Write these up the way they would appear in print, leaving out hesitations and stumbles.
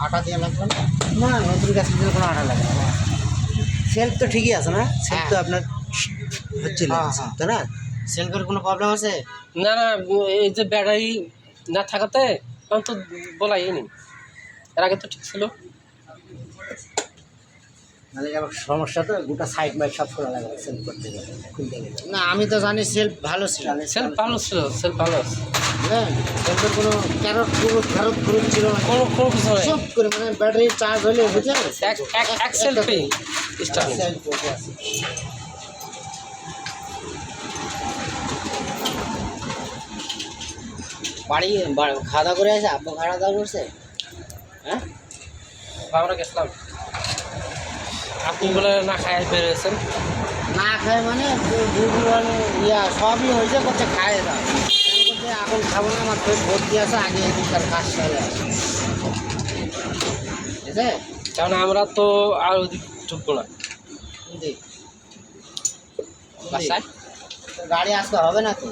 আটা দেওয়া লাগবে না? না, নতুন গ্যাস দিলে কোনো আটা লাগে না। সেলফ তো ঠিকই আছে না? সেলফ তো আপনার হচ্ছিল, তাই না? সেলফের কোনো প্রবলেম আছে? না না, এই যে ব্যাটারি না থাকাতে আমি তো বলাই নি, এর আগে তো ঠিক ছিল। মানে আবার সমস্যা তো, গোটা সাইড মাইড সব খোলা লাগে সেলফ করতে গেলে, খুলতে গেলে। না আমি তো জানি সেলফ ভালো ছিল। সেলফ ভালো ছিল, সেলফ ভালো আছে, হ্যাঁ, সেলফের কোনো খারাপ খরচ ছিল না। কোনো কোনো কিছু নেই, সব করে মানে ব্যাটারি চার্জ হলে বুঝে এক সেলফেই স্টার্ট। বাড়ি খাওয়া দাওয়া করে আছে? আব্বা খাওয়া দাওয়া করছে? হ্যাঁ, আমরা গেছিলাম, আপনি বলে না খায় বেরিয়েছেন। না খায় মানে সবই হয়েছে, করছে খায় দাও, করছে এখন খাবো না, আমার পেট ভর্তি আছে, আগে তার কাজ চলে আসে, ঠিক আছে? কারণ আমরা তো আর ওদিক ঢুকবো না বুঝলি? বাসায়। গাড়ি আজকে হবে না তো?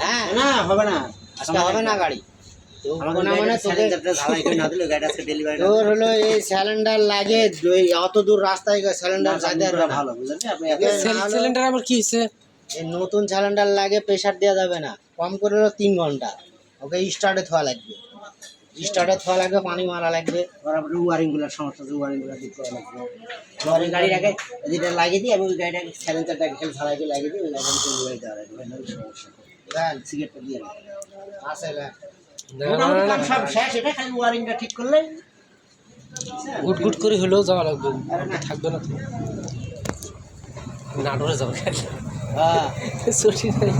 হ্যাঁ, না হবে না, আজকে হবে না গাড়ি। আমাদের মানে তোকে ঝালাই করে না দিলে গাড়ি আজকে ডেলিভারি তোর হলো এই সিলিন্ডার লাগে, অত দূর রাস্তায় সিলিন্ডার যাইতে পারবে না। ভালো বুঝলেন আপনি? সিলিন্ডার আমার কি হয়েছে? এই নতুন সিলিন্ডার লাগে, প্রেশার দেওয়া যাবে না, কম করে হলো 3 ঘন্টা। ওকে স্টার্টে থোয়া লাগবে, স্টার্টে থোয়া লাগবে, পানি মারা লাগবে। তারপরে ওয়ারিংগুলোর সমস্যা আছে, ওয়ারিংগুলো ঠিক করা লাগবে। ওয়ারিং গাড়িটাকে যেটা লাগিয়ে দিই, আমি ওই গাড়িটাকে স্যালেন্সারটাকে খেলে ঝালাই দিয়ে লাগিয়ে দিই, ওই গাড়িটাকে ডেলিভারি দেওয়া লাগবে, নাহলে সমস্যা। সিগারেটটা দিয়ে আসে না, মোটামুটি কাম সব শেষ, এটা খালি ওয়ারিংটা ঠিক করলে গুট গুট করে হলেও যাওয়া লাগবে, থাকবে না তো, নাটোরে যাবো খালি। হ্যাঁ ছুটি নাই।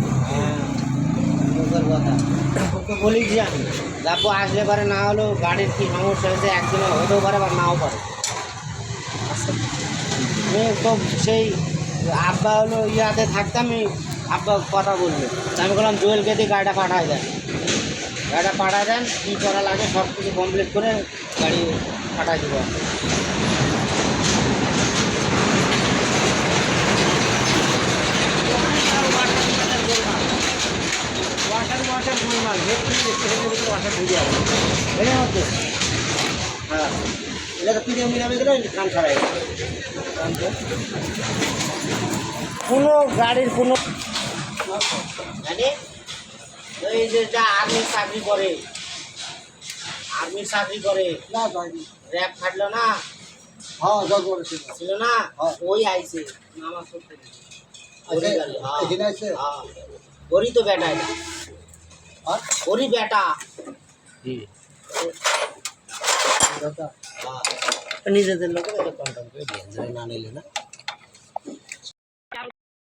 মুখের কথা ওকে বলি যে আমি যাবো, আসলে পারে, না হলেও গাড়ির কি সমস্যা হয়েছে, একদিনে হতেও পারে বা নাও পারে। আমি তো সেই আব্বা হলো ইয়াতে থাকতাম, আব্বা কথা বলবে, আমি বললাম জুয়েলকে দিয়ে গাড়িটা পাঠায় দেন, গাড়িটা পাঠায় দেন, কী করা লাগে সব কিছু কমপ্লিট করে গাড়ি পাঠায় দেবো। হ্যাঁ, এটা তো পিডিএম মিলামে দিলে কাম ছাড়াই কোনো গাড়ির কোনো মানে ওই যে যা আর্মির চাকরি করে, না র্যাব খাটলো না, হ্যাঁ জল করেছে ছিল না, ওই আইছে নামাজ পড়তে গেছে। ওরই গাড়ি, হ্যাঁ। এখানে আছে হ্যাঁ, ওরই তো বেটা এটা, ওরই বেটা। নিজেদের লোকের এটা কন্ট্রোল করে দিয়ে না নিলে না।